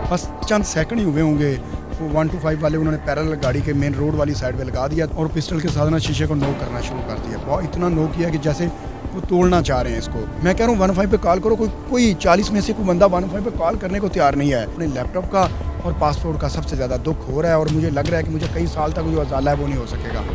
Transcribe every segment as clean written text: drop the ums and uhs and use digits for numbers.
बस चंद सेकंड ही हुए होंगे, वो 125 वाले उन्होंने पैरेलल गाड़ी के मेन रोड वाली साइड पे लगा दिया और पिस्टल के साथ ना शीशे को नॉक करना शुरू कर दिया। बहुत इतना नॉक किया कि जैसे वो तोड़ना चाह रहे हैं इसको। मैं कह रहा हूँ 15 पे कॉल करो, कोई 40 में से कोई बंदा 15 पे कॉल करने को तैयार नहीं है। अपने लैपटॉप का और पासपोर्ट का सबसे ज़्यादा दुख हो रहा है और मुझे लग रहा है कि मुझे कई साल तक जो अजाला है वो नहीं हो सकेगा।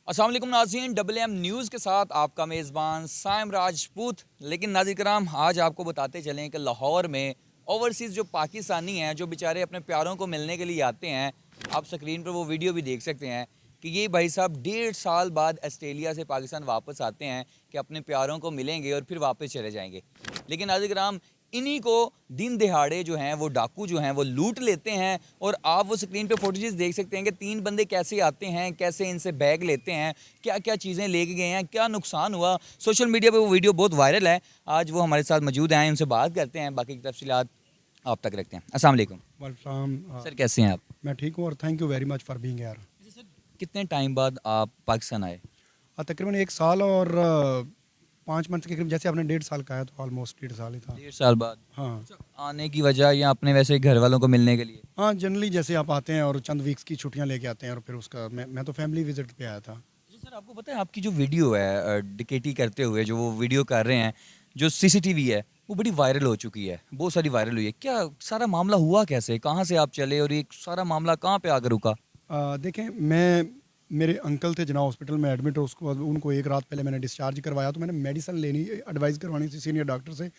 अस्सलाम वालेकुम नाज़रीन, WM न्यूज़ के साथ आपका मेज़बान साइम राजपूत। लेकिन नाज़रीन कराम, आज आपको बताते चलें कि लाहौर में ओवरसीज़ जो पाकिस्तानी हैं, जो बेचारे अपने प्यारों को मिलने के लिए आते हैं, आप स्क्रीन पर वो वीडियो भी देख सकते हैं कि ये भाई साहब 1.5 साल बाद ऑस्ट्रेलिया से पाकिस्तान वापस आते हैं कि अपने प्यारों को मिलेंगे और फिर वापस चले जाएंगे। लेकिन नाज़रीन कराम, इन्हीं को दिन दिहाड़े जो हैं वो डाकू जो हैं वो लूट लेते हैं। और आप वो स्क्रीन पे फुटेजेस देख सकते हैं कि 3 बंदे कैसे आते हैं, कैसे इनसे बैग लेते हैं, क्या क्या चीज़ें लेके गए हैं, क्या नुकसान हुआ। सोशल मीडिया पे वो वीडियो बहुत वायरल है। आज वो हमारे साथ मौजूद हैं, उनसे बात करते हैं, बाकी की तफसीलात आप तक रखते हैं। अस्सलाम वालेकुम सर, कैसे हैं आप? मैं ठीक हूँ और thank you very much for being here. कितने टाइम बाद आप पाकिस्तान आए? तकरीबन 1 साल और 5 मंथ के करीब, जैसे आपने 1.5 साल का है तो ऑलमोस्ट 1.5 साल ही था। 1.5 साल बाद हाँ आने की वजह या अपने वैसे घर वालों को मिलने के लिए? हाँ, जनरली जैसे आप आते हैं और चंद वीक्स की छुट्टियां लेके आते हैं और फिर उसका मैं तो फैमिली विजिट पे आया था। जी सर, आपको पता है आपकी जो वीडियो है डिकेटी करते हुए जो वो वीडियो कर रहे हैं, जो सीसीटीवी है वो बड़ी वायरल हो चुकी है, बहुत सारी वायरल हुई है। क्या सारा मामला हुआ कैसे, कहाँ से आप चले और ये सारा मामला कहाँ पे आकर रुका? देखें, मेरे अंकल थे जना हॉस्पिटल में एडमिट हो, उसको उनको 1 रात पहले मैंने डिस्चार्ज करवाया तो मैंने मेडिसिन लेनी एडवाइस करवानी थी सीनियर डॉक्टर से।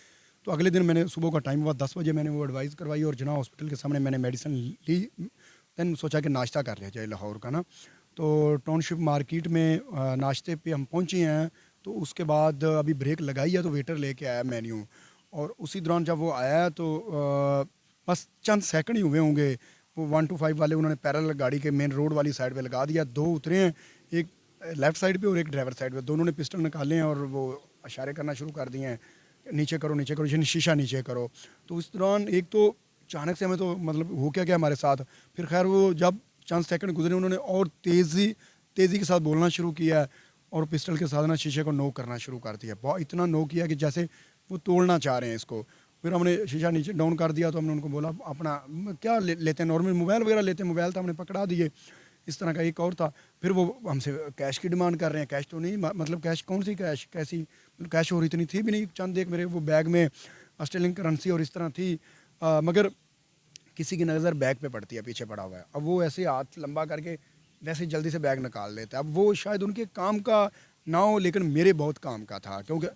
तो अगले दिन मैंने सुबह का टाइम हुआ 10 बजे मैंने वो एडवाइस करवाई और जना हॉस्पिटल के सामने मैंने मेडिसिन ली। दैन सोचा कि नाश्ता कर लिया जाए लाहौर का ना। तो टाउनशिप मार्केट में नाश्ते पे हम पहुँचे हैं। तो उसके बाद अभी ब्रेक लगाई है तो वेटर लेके आया मेन्यू और उसी दौरान जब वो आया तो बस चंद सेकंड ही हुए होंगे, वो 125 वाले उन्होंने पैरेलल गाड़ी के मेन रोड वाली साइड पे लगा दिया। 2 उतरे हैं, एक लेफ़्ट साइड पे और एक ड्राइवर साइड पे। दोनों ने पिस्टल निकाले हैं और वो इशारे करना शुरू कर दिए हैं, नीचे करो नीचे करो, यानी शीशा नीचे करो। तो उस दौरान एक तो अचानक से हमें तो मतलब हो क्या गया हमारे साथ। फिर खैर वो जब चंद सेकंड गुजरे उन्होंने और तेज़ी के साथ बोलना शुरू किया और पिस्टल के साथ ना शीशे को नॉक करना शुरू कर दिया। बहुत इतना नॉक किया कि जैसे वो तोड़ना चाह रहे हैं इसको। फिर हमने शीशा नीचे डाउन कर दिया तो हमने उनको बोला अपना क्या लेते हैं, नॉर्मल मोबाइल वगैरह लेते हैं। मोबाइल तो हमने पकड़ा दिए। इस तरह का एक और था। फिर वो हमसे कैश की डिमांड कर रहे हैं। कैश तो नहीं, मतलब कैश कौन सी कैश, कैसी मतलब कैश और इतनी थी भी नहीं। चंद एक मेरे वो बैग में ऑस्ट्रेलियन करेंसी और इस तरह थी। मगर किसी की नज़र बैग पे पड़ती है, पीछे पड़ा हुआ है। अब वो ऐसे हाथ लंबा करके वैसे जल्दी से बैग निकाल लेता है। अब वो शायद उनके काम का ना हो लेकिन मेरे बहुत काम का था, क्योंकि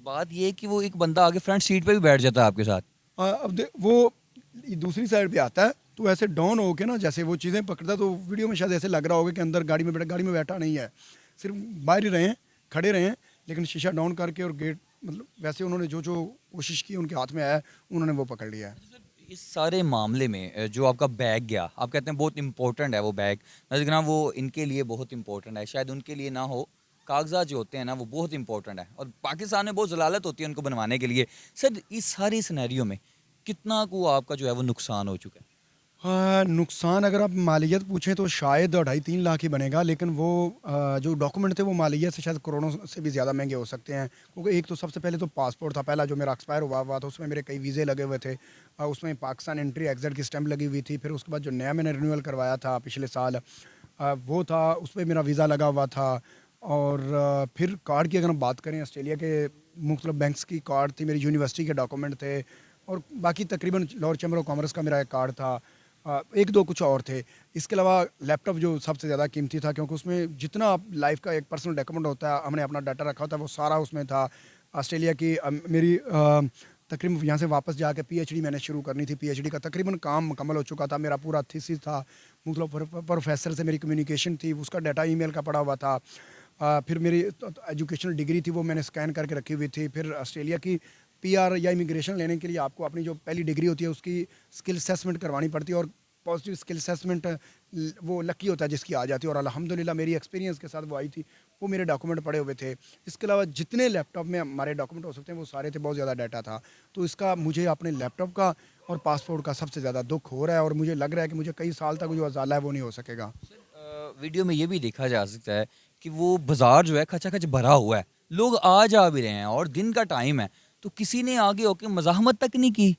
बात ये है कि वो एक बंदा आगे फ्रंट सीट पे भी बैठ जाता है आपके साथ। वो दूसरी साइड पे आता है तो ऐसे डाउन होके ना जैसे वो चीज़ें पकड़ता, तो वीडियो में शायद ऐसे लग रहा होगा कि अंदर गाड़ी में बैठा नहीं है, सिर्फ बाहर ही रहे हैं, खड़े रहे हैं। लेकिन शीशा डाउन करके और गेट मतलब वैसे उन्होंने जो जो कोशिश की उनके हाथ में आया उन्होंने वो पकड़ लिया है। इस सारे मामले में जो आपका बैग गया, आप कहते हैं बहुत इंपॉर्टेंट है वो बैग, नजर वो इनके लिए बहुत इंपॉर्टेंट है, शायद उनके लिए ना हो। कागजात जो होते हैं ना वो बहुत इंपॉर्टेंट है और पाकिस्तान में बहुत जलालत होती है उनको बनवाने के लिए। सर, इस सारे सिनेरियो में कितना को आपका जो है वो नुकसान हो चुका है? हाँ, नुकसान अगर आप मालियत पूछें तो शायद 2.5-3 लाख ही बनेगा। लेकिन वो जो डॉक्यूमेंट थे वो मालियत से शायद करोड़ों से भी ज़्यादा महंगे हो सकते हैं। क्योंकि एक तो सबसे पहले तो पासपोर्ट था, पहला जो मेरा एक्सपायर हुआ था उसमें मेरे कई वीज़े लगे हुए थे। उसमें पाकिस्तान एंट्री एग्ज़िट की स्टैंप लगी हुई थी। फिर उसके बाद जो नया मैंने रिन्यूअल करवाया था पिछले साल, वो था, उस पर मेरा वीज़ा लगा हुआ था। और फिर कार्ड की अगर हम बात करें, ऑस्ट्रेलिया के मुख्तलिफ बैंक्स की कार्ड थी, मेरी यूनिवर्सिटी के डॉक्यूमेंट थे और बाकी तकरीबन लाहौर चैम्बर ऑफ कॉमर्स का मेरा एक कार्ड था। एक दो कुछ और थे। इसके अलावा लैपटॉप जो सबसे ज़्यादा कीमती था, क्योंकि उसमें जितना आप लाइफ का एक पर्सनल डॉक्यूमेंट होता है, हमने अपना डाटा रखा होता है, वो सारा उसमें था। ऑस्ट्रेलिया की मेरी तकरीबन यहाँ से वापस जाके पीएचडी मैंने शुरू करनी थी। पीएचडी का तकरीबन काम मुकम्मल हो चुका था। मेरा पूरा थीसिस था, मतलब प्रोफेसर से मेरी कम्युनिकेशन थी, उसका डाटा ईमेल का पड़ा हुआ था। फिर मेरी एजुकेशनल डिग्री थी वो मैंने स्कैन करके रखी हुई थी। फिर ऑस्ट्रेलिया की पीआर या इमिग्रेशन लेने के लिए आपको अपनी जो पहली डिग्री होती है उसकी स्किल असेसमेंट करवानी पड़ती है और पॉजिटिव स्किल असेसमेंट वो लकी होता है जिसकी आ जाती है। और अल्हम्दुलिल्लाह मेरी एक्सपीरियंस के साथ वो आई थी, वो मेरे डॉक्यूमेंट पड़े हुए थे। इसके अलावा जितने लैपटॉप में हमारे डॉक्यूमेंट हो सकते हैं वो सारे थे, बहुत ज़्यादा डाटा था। तो इसका मुझे अपने लैपटॉप का और पासपोर्ट का सबसे ज़्यादा दुख हो रहा है और मुझे लग रहा है कि मुझे कई साल तक जो अजाला है वो नहीं हो सकेगा। वीडियो में ये भी देखा जा सकता है कि वो बाजार जो है खचाखच भरा हुआ है, लोग आ जा भी रहे हैं और दिन का टाइम है। तो किसी ने आगे होकर मज़ाहमत तक नहीं की?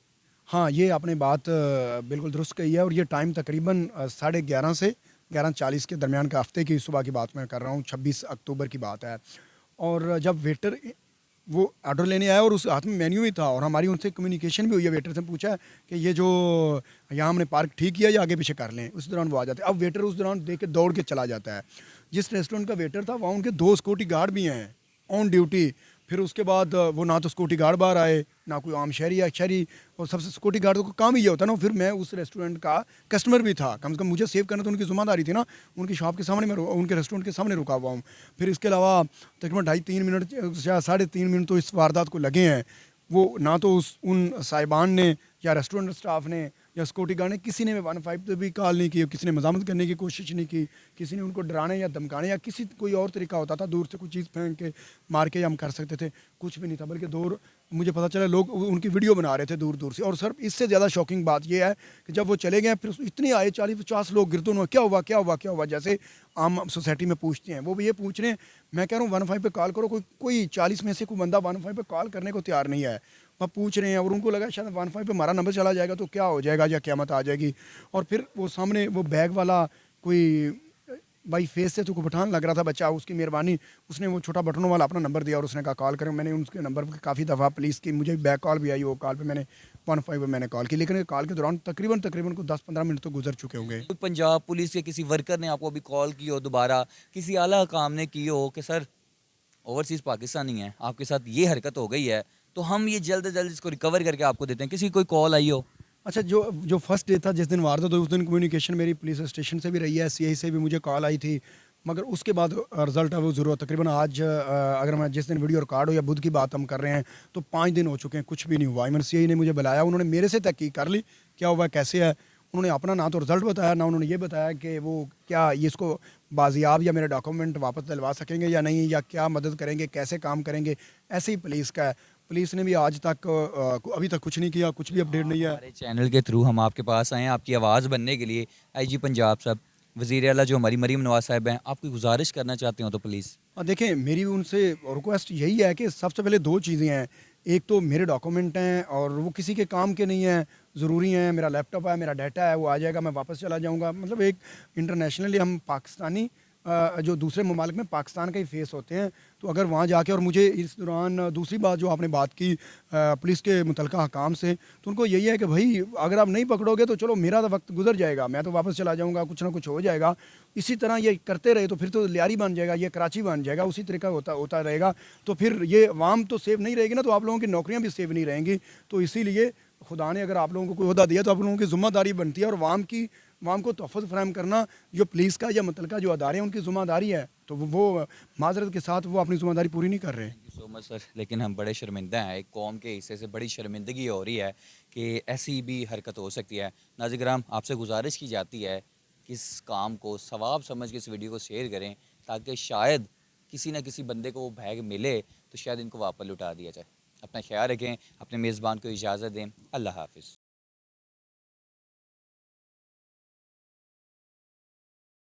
हाँ, ये आपने बात बिल्कुल दुरुस्त कही है और ये टाइम तकरीबन 11:30 से 11:40 के दरमियान का हफ्ते की सुबह की बात मैं कर रहा हूँ, 26 अक्टूबर की बात है। और जब वेटर वो ऑर्डर लेने आया और उस हाथ में मेन्यू ही था और हमारी उनसे कम्युनिकेशन भी हुई है, वेटर से पूछा कि ये जो यहाँ हमने पार्क ठीक किया या आगे पीछे कर लें, उस दौरान वो आ जाते हैं। अब वेटर उस दौरान देख के दौड़ के चला जाता है। जिस रेस्टोरेंट का वेटर था वहाँ उनके 2 सिक्योरिटी गार्ड भी हैं ऑन ड्यूटी। फिर उसके बाद वो ना तो सिक्योरिटी गार्ड बाहर आए, ना कोई आम शहरी या शहरी, और सबसे सिक्योरिटी गार्ड का काम ही ये होता है ना। फिर मैं उस रेस्टोरेंट का कस्टमर भी था, कम से कम मुझे सेव करना तो उनकी ज़िम्मेदारी थी ना। उनकी शॉप के सामने मैं उनके रेस्टोरेंट के सामने रुका हुआ हूँ। फिर इसके अलावा तकरीबन 2.5-3 मिनट या 3.5 मिनट तो इस वारदात को लगे हैं। वो ना तो उन साहिबान ने या रेस्टोरेंट स्टाफ ने या सिक्योरिटी गार्ड ने, किसी ने 115 पे भी कॉल नहीं की, किसी ने मज़ामत करने की कोशिश नहीं की, किसी ने उनको डराने या धमकाने या किसी कोई और तरीका होता था दूर से कुछ चीज़ फेंक के मार के या हम कर सकते थे, कुछ भी नहीं था। बल्कि दूर मुझे पता चला लोग उनकी वीडियो बना रहे थे दूर दूर से। और सर इससे ज़्यादा शॉकिंग बात यह है कि जब वो चले गए फिर इतने आए 40-50 लोग गिरते उन्होंने क्या हुआ क्या हुआ क्या हुआ, जैसे आम सोसाइटी में पूछते हैं वो भी ये पूछ रहे हैं। मैं कह रहा हूँ 15 पे कॉल करो, कोई 40 में से कोई बंदा 15 पे कॉल करने को तैयार नहीं है। वह पूछ रहे हैं और उनको लगा शायद 15 पे हमारा नंबर चला जाएगा तो क्या हो जाएगा या क़यामत आ जाएगी। और फिर वो सामने वो बैग वाला कोई भाई फेस से तो कोई पठान लग रहा था बच्चा, उसकी मेहरबानी उसने वो छोटा बटनों वाला अपना नंबर दिया और उसने कहा कॉल करें। मैंने उसके नंबर पर काफ़ी दफ़ा पुलिस की मुझे बैक कॉल भी आई, वो कॉल पे मैंने 15 पे मैंने कॉल की, लेकिन कॉल के दौरान तकरीबन को 10-15 मिनट तो गुजर चुके होंगे। कोई पंजाब पुलिस के किसी वर्कर ने आपको अभी कॉल की हो दोबारा, किसी आला हकाम ने की हो कि सर ओवरसीज़ पाकिस्तानी है, आपके साथ ये हरकत हो गई है, तो हम ये जल्द से जल्द इसको रिकवर करके आपको देते हैं, किसी की कोई कॉल आई हो? अच्छा, जो फर्स्ट डे था जिस दिन वारदात हुई उस दिन कम्युनिकेशन मेरी पुलिस स्टेशन से भी रही है, सीआई से भी मुझे कॉल आई थी, मगर उसके बाद रिज़ल्ट है वो ज़रूर तकरीबन आज अगर मैं जिस दिन वीडियो रिकॉर्ड हो या बुध की बात हम कर रहे हैं तो 5 दिन हो चुके हैं, कुछ भी नहीं हुआ। इवन सीआई ने मुझे बुलाया, उन्होंने मेरे से तहकीक कर ली क्या हुआ कैसे है। उन्होंने अपना ना तो रिज़ल्ट बताया, ना उन्होंने ये बताया कि वो क्या ये इसको बाजियाब या मेरे डॉक्यूमेंट वापस दिलवा सकेंगे या नहीं, या क्या मदद करेंगे, कैसे काम करेंगे। ऐसे ही पुलिस का है, पुलिस ने भी आज तक अभी तक कुछ नहीं किया, कुछ भी अपडेट नहीं है। हमारे चैनल के थ्रू हम आपके पास आए हैं आपकी आवाज़ बनने के लिए। आईजी पंजाब साहब, वज़ीर आला जो हमारी मरीम नवाज़ साहब हैं, आप कोई गुजारिश करना चाहते हो तो प्लीज़। देखें मेरी उनसे रिक्वेस्ट यही है कि सबसे पहले 2 चीज़ें हैं। एक तो मेरे डॉक्यूमेंट हैं और वो किसी के काम के नहीं हैं, ज़रूरी हैं। मेरा लैपटॉप है, मेरा डाटा है, वो आ जाएगा, मैं वापस चला जाऊँगा। मतलब एक इंटरनेशनली हम पाकिस्तानी जो दूसरे ममालिक में पाकिस्तान का ही फेस होते हैं, तो अगर वहाँ जाके और मुझे इस दौरान दूसरी बात जो आपने बात की पुलिस के मुतलका हकाम से, तो उनको यही है कि भाई अगर आप नहीं पकड़ोगे तो चलो मेरा तो वक्त गुजर जाएगा, मैं तो वापस चला जाऊँगा, कुछ ना कुछ हो जाएगा। इसी तरह ये करते रहे तो फिर तो लियारी बन जाएगा, ये कराची बन जाएगा, उसी तरीका होता होता रहेगा। तो फिर ये अवाम तो सेव नहीं रहेगी ना, तो आप लोगों की नौकरियाँ भी सेव नहीं रहेंगी। तो इसीलिए खुदा ने अगर आप लोगों को कोई ओहदा दिया तो आप लोगों की ज़िम्मेदारी बनती है और अवाम को तोहफ़्फ़ुज़ फ़राहम करना जो पुलिस का या मुतलका जो अदारे हैं उनकी ज़िम्मेदारी है। तो वो माज़रत के साथ वो अपनी ज़िम्मेदारी पूरी नहीं कर रहे। Thank you so much sir, लेकिन हम बड़े शर्मिंदा हैं, एक कौम के हिस्से से बड़ी शर्मिंदगी हो रही है कि ऐसी भी हरकत हो सकती है। नाज़रीन किराम, आपसे गुजारिश की जाती है कि इस काम को सवाब समझ के इस वीडियो को शेयर करें ताकि शायद किसी न किसी बंदे को वो बैग मिले तो शायद इनको वापस लौटा दिया जाए। अपना ख्याल रखें, अपने मेज़बान को इजाज़त दें। अल्लाह हाफ़िज़।